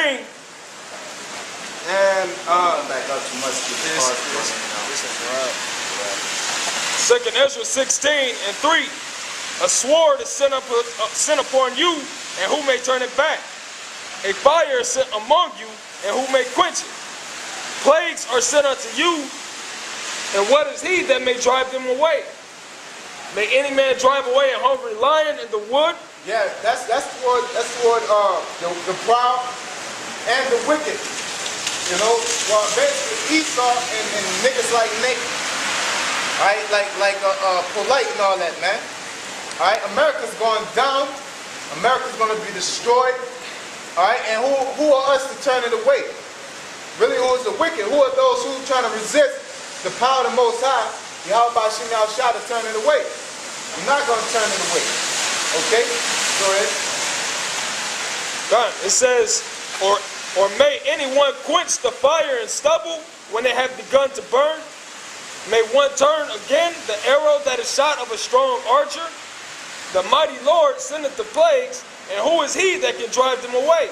16. And back up too much to the part. Second Ezra 16 and 3. A sword is sent upon you, and who may turn it back? A fire is sent among you, and who may quench it? Plagues are sent unto you, and what is he that may drive them away? May any man drive away a hungry lion in the wood? Yeah, that's toward the proud and the wicked. You know, well, basically Esau and niggas like Nick, right? Like Polite and all that, man. All right, America's going down. America's going to be destroyed. All right, and who are us to turn it away? Really, who is the wicked? Who are those who trying to resist the power of the Most High? Yahweh Shem Yahshua to turn it away. I'm not going to turn it away. Okay? Go ahead. God, it says, or may anyone quench the fire and stubble when they have begun to burn? May one turn again the arrow that is shot of a strong archer? The mighty Lord sendeth the plagues, and who is he that can drive them away?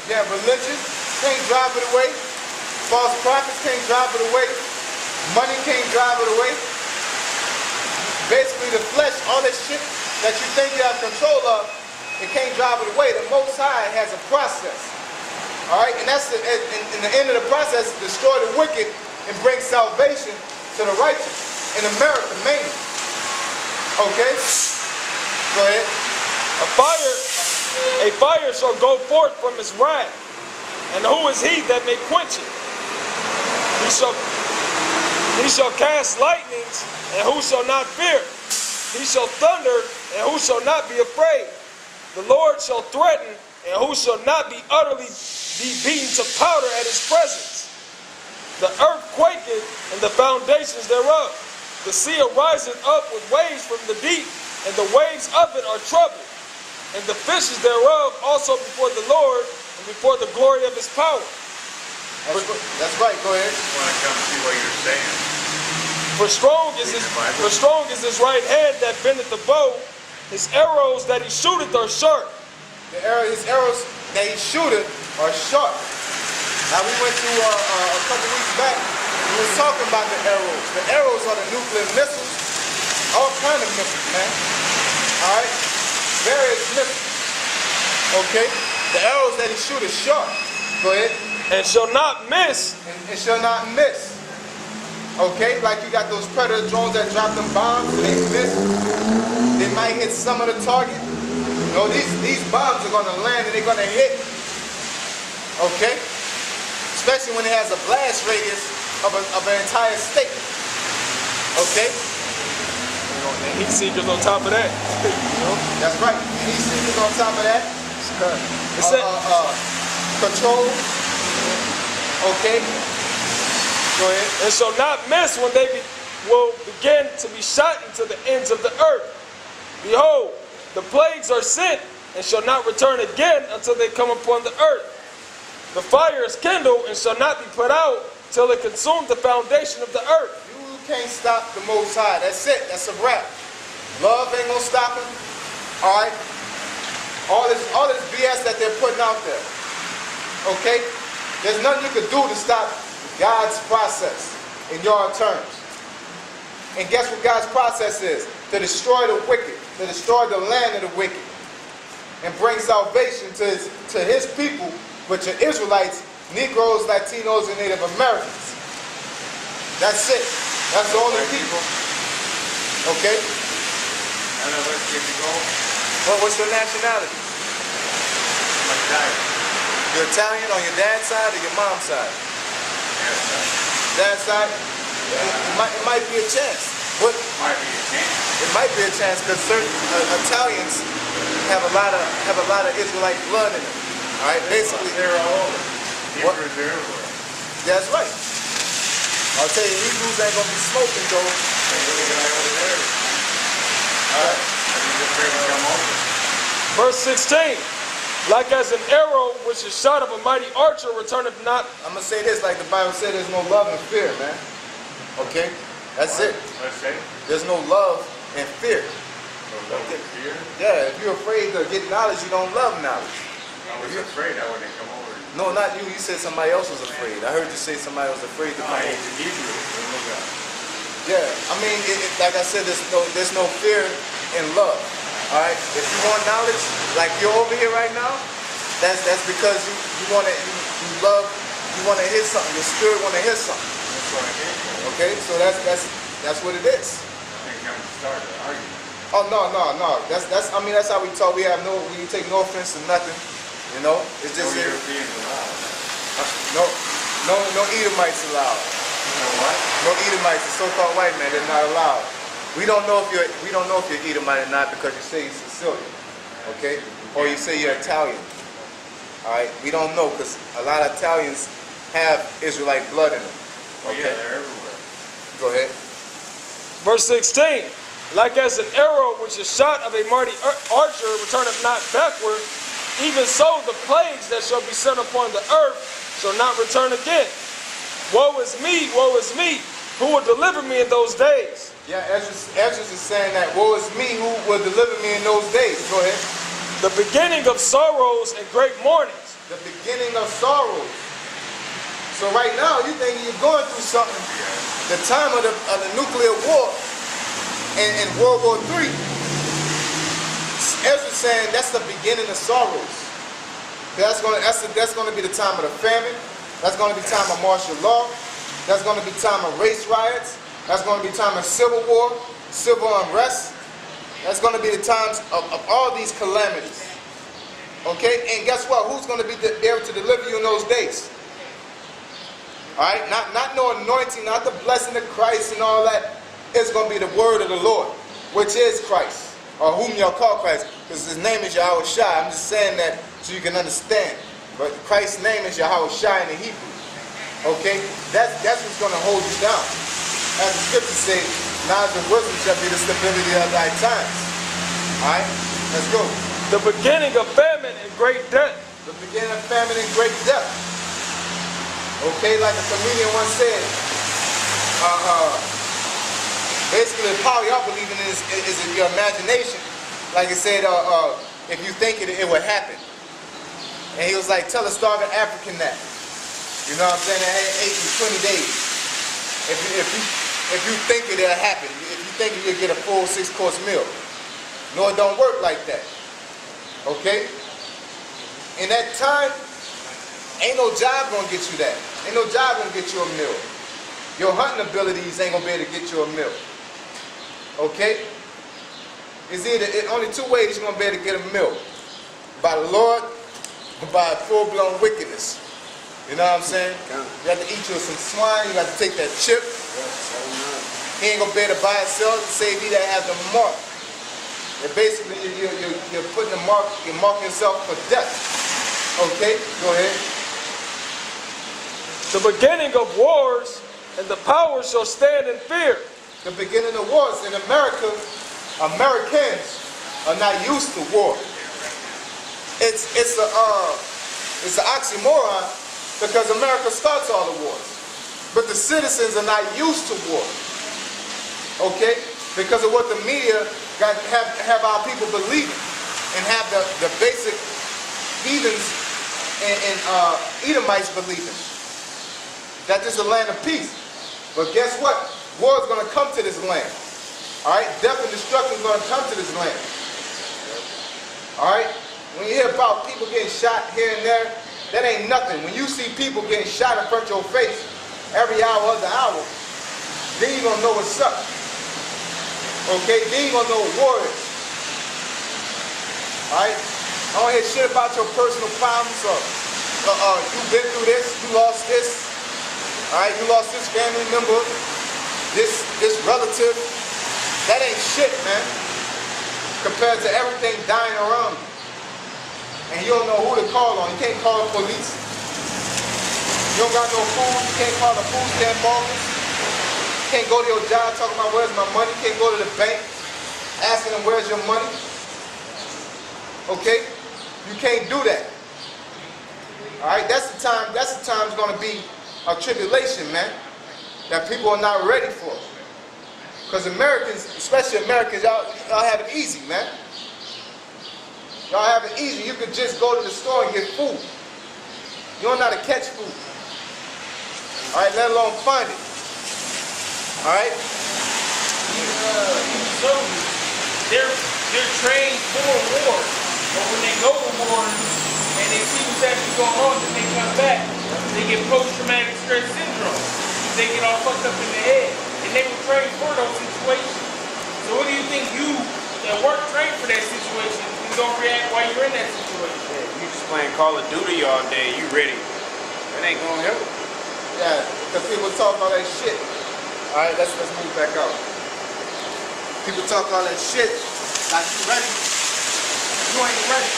Yeah, religion can't drive it away. False prophets can't drive it away. Money can't drive it away. Basically the flesh, all this shit that you think you have control of, it can't drive it away. The Most High has a process. Alright, and that's in the end of the process, destroy the wicked and bring salvation to the righteous. In America, mainly. Okay? Go ahead. A fire shall go forth from his wrath, and who is he that may quench it? He shall cast lightnings, and who shall not fear? He shall thunder, and who shall not be afraid? The Lord shall threaten, and who shall not be utterly beaten to powder at his presence? The earth quaketh, and the foundations thereof. The sea ariseth up with waves from the deep, and the waves of it are troubled. And the fishes thereof also before the Lord, and before the glory of his power. That's right, go ahead. I want to come see what you're saying. For strong is his right hand that bendeth the bow. His arrows that he shooteth are sharp. His arrows that he shooteth are sharp. Now we went to a couple weeks back, we was talking about the arrows. The arrows are the nuclear missiles, all kind of missiles, man. All right, various missiles. Okay, the arrows that he shoot is sharp. Go ahead. And shall not miss. And shall not miss. Okay, like you got those predator drones that drop them bombs and they miss. They might hit some of the target. No, these bombs are gonna land and they're gonna hit. Okay? Especially when it has a blast radius of an entire state. Okay? And heat seekers on top of that. That's right. Heat seekers on top of that. Control. Okay. Go ahead. And shall not miss when they will begin to be shot into the ends of the earth. Behold, the plagues are sent and shall not return again until they come upon the earth. The fire is kindled and shall not be put out till it consume the foundation of the earth. You can't stop the Most High. That's it. That's a wrap. Love ain't gonna stop him. All right. All this BS that they're putting out there. Okay. There's nothing you can do to stop God's process in your terms. And guess what God's process is? To destroy the wicked, to destroy the land of the wicked, and bring salvation to his people, which are Israelites, Negroes, Latinos, and Native Americans. That's it. That's the only people. Okay? I know, let's get you going. Well, what's your nationality? I'm Italian. You're Italian on your dad's side or your mom's side? Dad's side? Yeah. It might be a chance. But Might be a chance. it might be a chance because certain Italians have a lot of Israelite blood in them. All right, basically They're all over. What? Hebrews are everywhere. That's right. I'll tell you, Hebrews ain't gonna be smoking though. Over there. All right. Just ready to come over. Verse 16. Like as an arrow which is shot of a mighty archer returneth not. I'm gonna say this like the Bible said, there's no love and fear, man. Okay? That's it. Let's say. There's no love and fear. No love and fear. Yeah, if you're afraid to get knowledge, you don't love knowledge. I was afraid I wouldn't come over and No, not you. You said somebody else was afraid. I heard you say somebody was afraid to No, come he's over. an Hebrew. Look at Yeah, I mean, like I said, there's no fear in love. All right. If you want knowledge, like you're over here right now, that's because you want to you love, you want to hear something. Your spirit want to hear something. That's what I came for. Okay, so that's what it is. I think I'm starting an argument. Oh no. I mean that's how we talk. We take no offense to nothing. You know, it's just No Europeans allowed. no Edomites allowed. You know what? No Edomites, the so-called white man, they're not allowed. We don't know if you're Edomite or not because you say you're Sicilian, okay? Or you say you're Italian. All right, we don't know because a lot of Italians have Israelite blood in them. Oh Okay, yeah, they're everywhere. go ahead. Verse 16. Like as an arrow which is shot of a Marty Archer returneth not backward, even so the plagues that shall be sent upon the earth shall not return again. Woe is me, who will deliver me in those days? Yeah, Ezra is saying that, woe is me who will deliver me in those days. Go ahead. The beginning of sorrows and great mournings. The beginning of sorrows. So right now, you think you're going through something. The time of the nuclear war in World War III. Ezra's saying that's the beginning of sorrows. That's going to be the time of the famine. That's going to be time of martial law. That's going to be time of race riots. That's going to be time of civil war, civil unrest. That's going to be the times of all these calamities. Okay? And guess what? Who's going to be able to deliver you in those days? All right? Not no anointing, not the blessing of Christ and all that. It's going to be the word of the Lord, which is Christ, or whom y'all call Christ, because his name is Yahweh Shai. I'm just saying that so you can understand. But Christ's name is Yahweh Shai in the Hebrew. Okay? That's what's going to hold you down. As the scriptures say, knowledge and wisdom shall be the stability of thy times. Alright? Let's go. The beginning of famine and great death. The beginning of famine and great death. Okay, like a comedian once said, basically the power y'all believe in is in your imagination. Like it said, if you think it will happen. And he was like, tell a starving African that. You know what I'm saying? That had 8 and 20 days. If you think it'll happen, if you think you'll get a full 6-course meal. No, it don't work like that. Okay? In that time, ain't no job gonna get you that. Ain't no job gonna get you a meal. Your hunting abilities ain't gonna be able to get you a meal. Okay? It's only 2 ways you're gonna be able to get a meal. By the Lord, or by full-blown wickedness. You know what I'm saying? You have to eat you some swine, you have to take that chip. He ain't gonna be able to buy and sell it, save he that has the mark. And basically you're putting the mark, you're marking yourself for death. Okay, go ahead. The beginning of wars, and the powers shall stand in fear. The beginning of wars in America, Americans are not used to war. It's an oxymoron because America starts all the wars. But the citizens are not used to war. Okay? Because of what the media have our people believing and have the basic heathens and Edomites believing. That this is a land of peace. But guess what? War is going to come to this land. Alright? Death and destruction is going to come to this land. Alright? When you hear about people getting shot here and there, that ain't nothing. When you see people getting shot in front of your face every hour of the hour, then you're going to know what's up. Okay? Then you're going to know what war is. Alright? I don't hear shit about your personal problems or you've been through this, you lost this. Alright? You lost this family member, this relative. That ain't shit, man. Compared to everything dying around you. And you don't know who to call on. You can't call the police. You don't got no food. You can't call the food stamp office. You can't go to your job talking about where's my money. You can't go to the bank asking them where's your money. Okay? You can't do that. Alright? That's the time it's going to be a tribulation, man. That people are not ready for. Because Americans, especially Americans, y'all have it easy, man. Y'all have it easy. You could just go to the store and get food. You don't know how to catch food. All right, let alone find it. All right? Even soldiers, they're trained for war. But when they go to war and they see what's actually going on, then they come back. They get post-traumatic stress syndrome. They get all fucked up in the head. And they were trained for those situations. So what do you think you that weren't trained for that situation is gonna react while you're in that situation? Yeah, you just playing Call of Duty all day, you ready. That ain't gonna help. Yeah, because people talk all that shit. All right, let's move back out. People talk all that shit. Like, you ready? You ain't ready.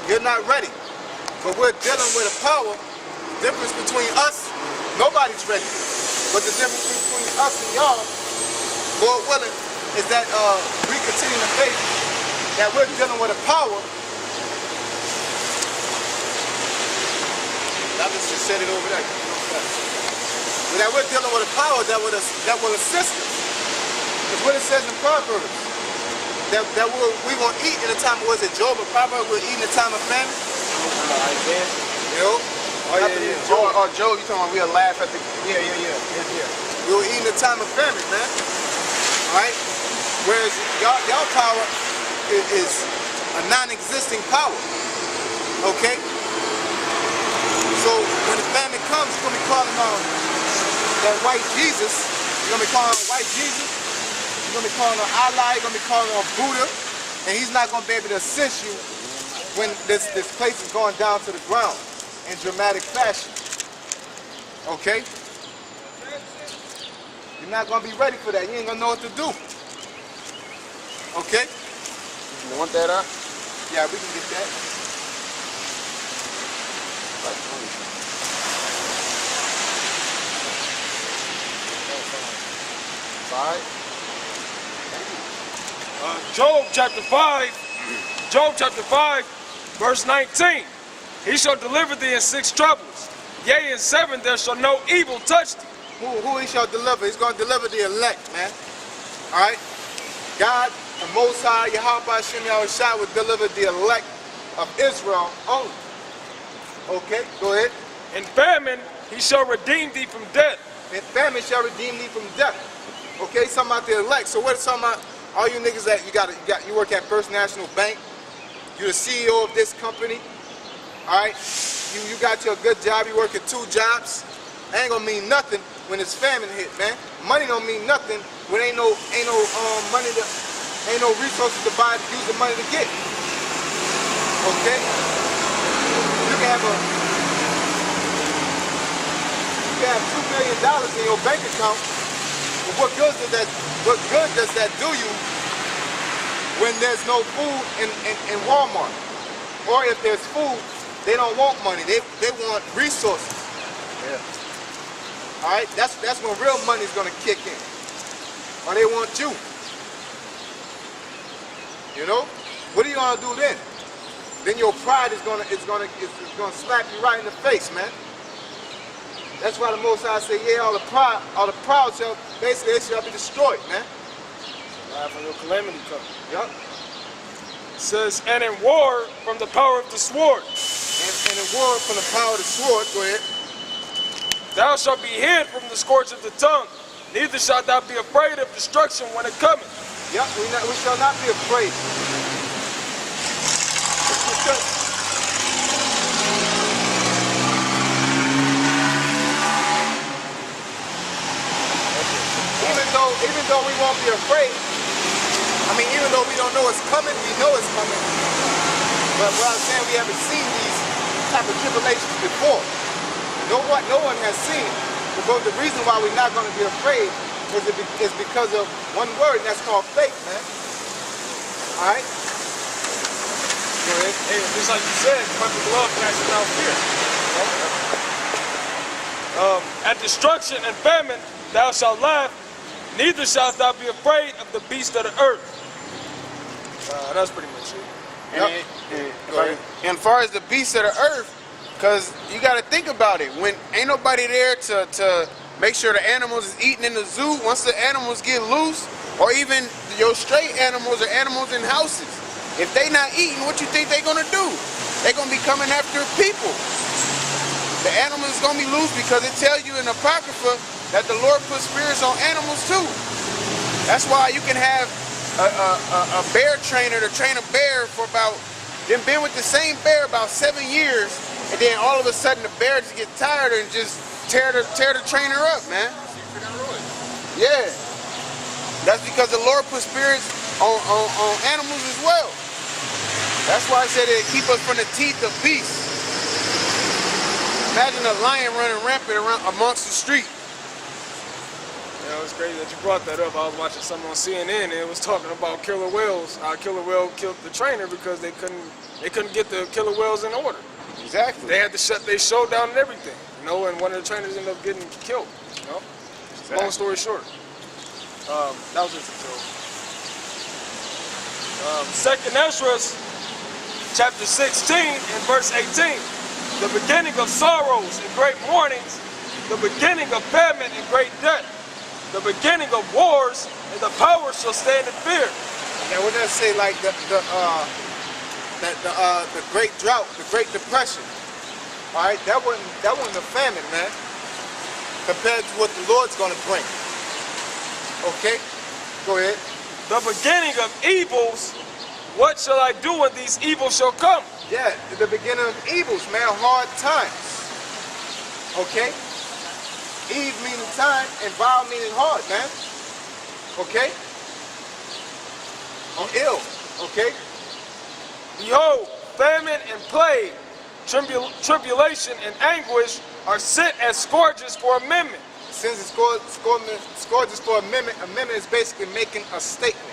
You're not ready. But we're dealing with a power. The difference between us, nobody's ready. But the difference between us and y'all, Lord willing, is that we continue to faith that we're dealing with a power. Now let's just set it over there. That we're dealing with a power that will assist us. Because what it says in Proverbs, that we're going to eat in the time of, was it Job or Proverbs, we'll eat in the time of famine? Isaiah? You know? Oh, yeah. Job, you talking about we'll laugh at the... Yeah. We will eat in the time of famine, man. Alright? Whereas y'all power is a non-existing power. Okay? So when the famine comes, you're going to be calling on that white Jesus. You're going to be calling on white Jesus. You're going to be calling on Allah. You're going to be calling on Buddha. And he's not going to be able to assist you when this place is going down to the ground in dramatic fashion. Okay? You're not going to be ready for that. You ain't going to know what to do. Okay? You want that up? Yeah, we can get that. Job chapter 5, verse 19. He shall deliver thee in 6 troubles. Yea, in 7 there shall no evil touch thee. Who he shall deliver? He's going to deliver the elect, man. All right? God, the Most High, Yahweh Hashem Yahushua will deliver the elect of Israel only. Okay, go ahead. In famine he shall redeem thee from death. And famine shall redeem thee from death. Okay, something about the elect. So what is something about all you niggas that you work at First National Bank? You're the CEO of this company. All right, you got your good job. You working 2 jobs. Ain't gonna mean nothing when it's famine hit, man. Money don't mean nothing when ain't no money to, ain't no resources to buy to use the money to get. Okay, you can have $2 million in your bank account. But what good does that do you when there's no food in Walmart? Or if there's food, they don't want money. They want resources. Yeah. All right, that's when real money is gonna kick in. Or they want you. You know, what are you gonna do then? Then your pride is gonna slap you right in the face, man. That's why the Most High say, yeah, all the proud shall basically they shall be destroyed, man. When your calamity comes. Yup. It says, and in war from the power of the sword. And in war from the power of the sword, go ahead. Thou shalt be hid from the scourge of the tongue, neither shalt thou be afraid of destruction when it cometh. Yep, we shall not be afraid. Even though we won't be afraid, I mean, even though we don't know it's coming, we know it's coming. But what I'm saying, we haven't seen these type of tribulations before. No one has seen it. But the reason why we're not going to be afraid is because of one word, and that's called faith, man. All right? Go ahead. Hey, just like you said, perfect love casts out fear. At destruction and famine thou shalt laugh, neither shalt thou be afraid of the beast of the earth. That's pretty much it. Yep. And as far as the beasts of the earth, because you got to think about it. When ain't nobody there to Make sure the animals is eating in the zoo. Once the animals get loose, or even your stray animals or animals in houses, if they not eating, what you think they gonna do? They gonna be coming after people. The animals is gonna be loose because it tells you in Apocrypha that the Lord put spirits on animals too. That's why you can have a bear trainer to train a bear for about, then been with the same bear about 7 years, and then all of a sudden the bear just get tired and just tear the trainer up, man. Yeah. That's because the Lord put spirits on animals as well. That's why I said it keep us from the teeth of beasts. Imagine a lion running rampant around amongst the street. You know, it's crazy that you brought that up. I was watching something on CNN and it was talking about killer whales. How killer whale killed the trainer because they couldn't get the killer whales in order. Exactly. They had to shut their show down and everything. You know, and one of the trainers ended up getting killed. You know? Exactly. Long story short. That was just a joke. 2nd Ezra, chapter 16 and verse 18. The beginning of sorrows and great mournings, the beginning of famine and great death, the beginning of wars, and the power shall stand in fear. Now, what does that say? Like the Great Drought, the Great Depression. All right, that wasn't a famine, man. Compared to what the Lord's gonna bring. Okay, go ahead. The beginning of evils. What shall I do when these evils shall come? Yeah, the beginning of evils, man. Hard times. Okay. Eve meaning time, and Val meaning hard, man. Okay. Or ill. Okay. Behold, famine and plague, tribulation and anguish are sent as scourges for a minute. Since it's scourges for a minute is basically making a statement.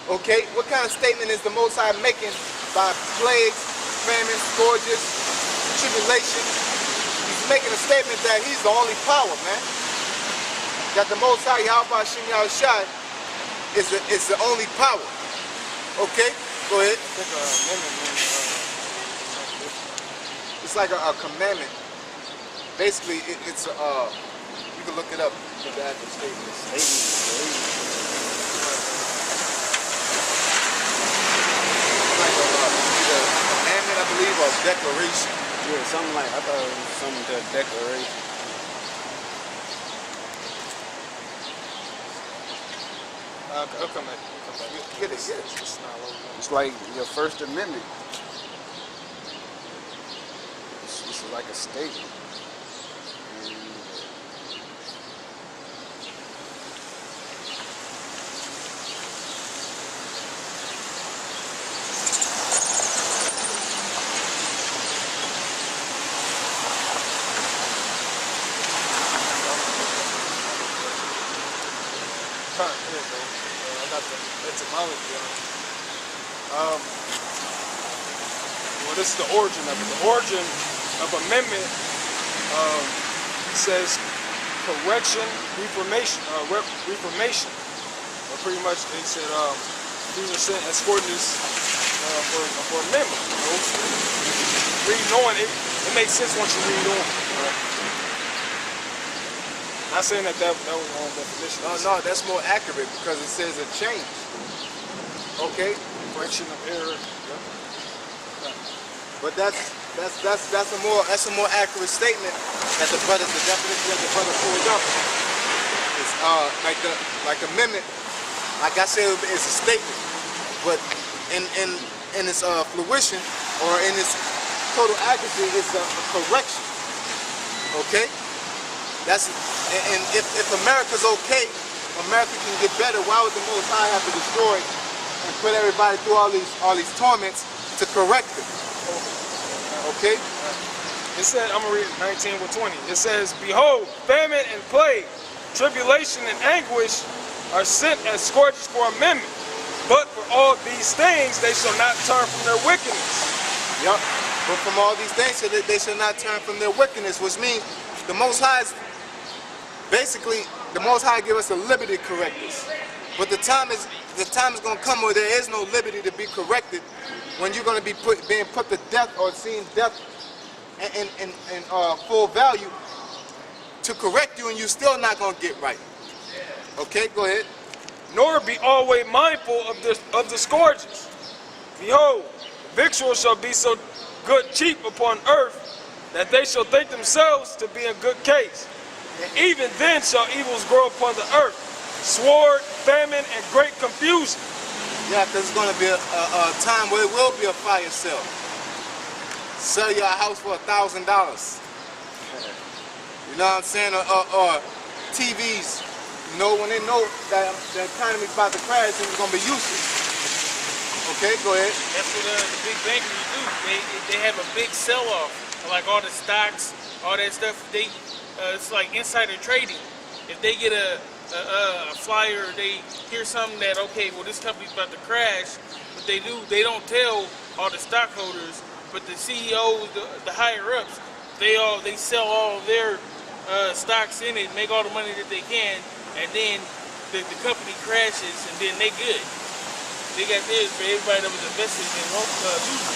Okay, what kind of statement is the Most High making by plagues, famine, scourges, tribulation? He's making a statement that he's the only power, man. That the Most High, Yahweh Shem Yahushai, is the only power. Okay, go ahead. It's like a commandment. Basically, it's you can look it up. The actual statement. Commandment, I believe, or declaration. Yeah, something like, I thought it was something to declaration. I'll come back. Get it. It's not loading. It's like your First Amendment. This is like a statement. I got the etymology on it. Well, this is the origin of it. The origin of amendment says correction, reformation. But pretty much they said these are sent as scourges for amendment. You know? Reading on it makes sense once you read on. Not saying that was the wrong definition. No, that's more accurate because it says a change. Okay, Correction of error. but that's a more accurate statement that the definition that the brother pulled up. It's like amendment. Like I said, it's a statement, but in its fruition or in its total accuracy, it's a correction. Okay. And if America's okay, America can get better. Why would the Most High have to destroy and put everybody through all these torments to correct it? Okay. It said, I'm gonna read 19 with 20. It says, behold, famine and plague, tribulation and anguish are sent as scourges for amendment. But for all these things they shall not turn from their wickedness. Yep. But from all these things they shall not turn from their wickedness, which means the Most High is basically, the Most High give us a liberty to correct this. But the time is going to come where there is no liberty to be corrected when you're going to be being put to death or seeing death in full value to correct you and you still not going to get right. Okay, go ahead. Nor be always mindful of the scourges. Behold, victuals shall be so good cheap upon earth, that they shall think themselves to be in good case. And even then shall evils grow upon the earth, sword, famine, and great confusion. Yeah, because it's going to be a time where it will be a fire sale. Sell your house for $1,000. You know what I'm saying? Or TVs. You know, when they know that the economy's about to crash, it's going to be useless. Okay, go ahead. That's what the big bankers do. They have a big sell-off, like all the stocks, all that stuff. It's like insider trading. If they get a flyer, they hear something that, okay, well, this company's about to crash, but they don't tell all the stockholders, but the CEOs, the higher ups, they sell all of their stocks in it, make all the money that they can, and then the company crashes, and then they good. They got theirs, but everybody that was invested in losing.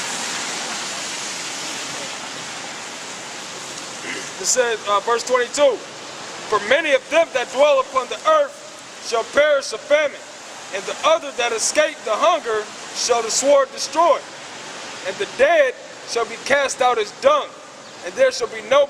It says, verse 22, for many of them that dwell upon the earth shall perish of famine, and the other that escape the hunger shall the sword destroy. And the dead shall be cast out as dung, and there shall be no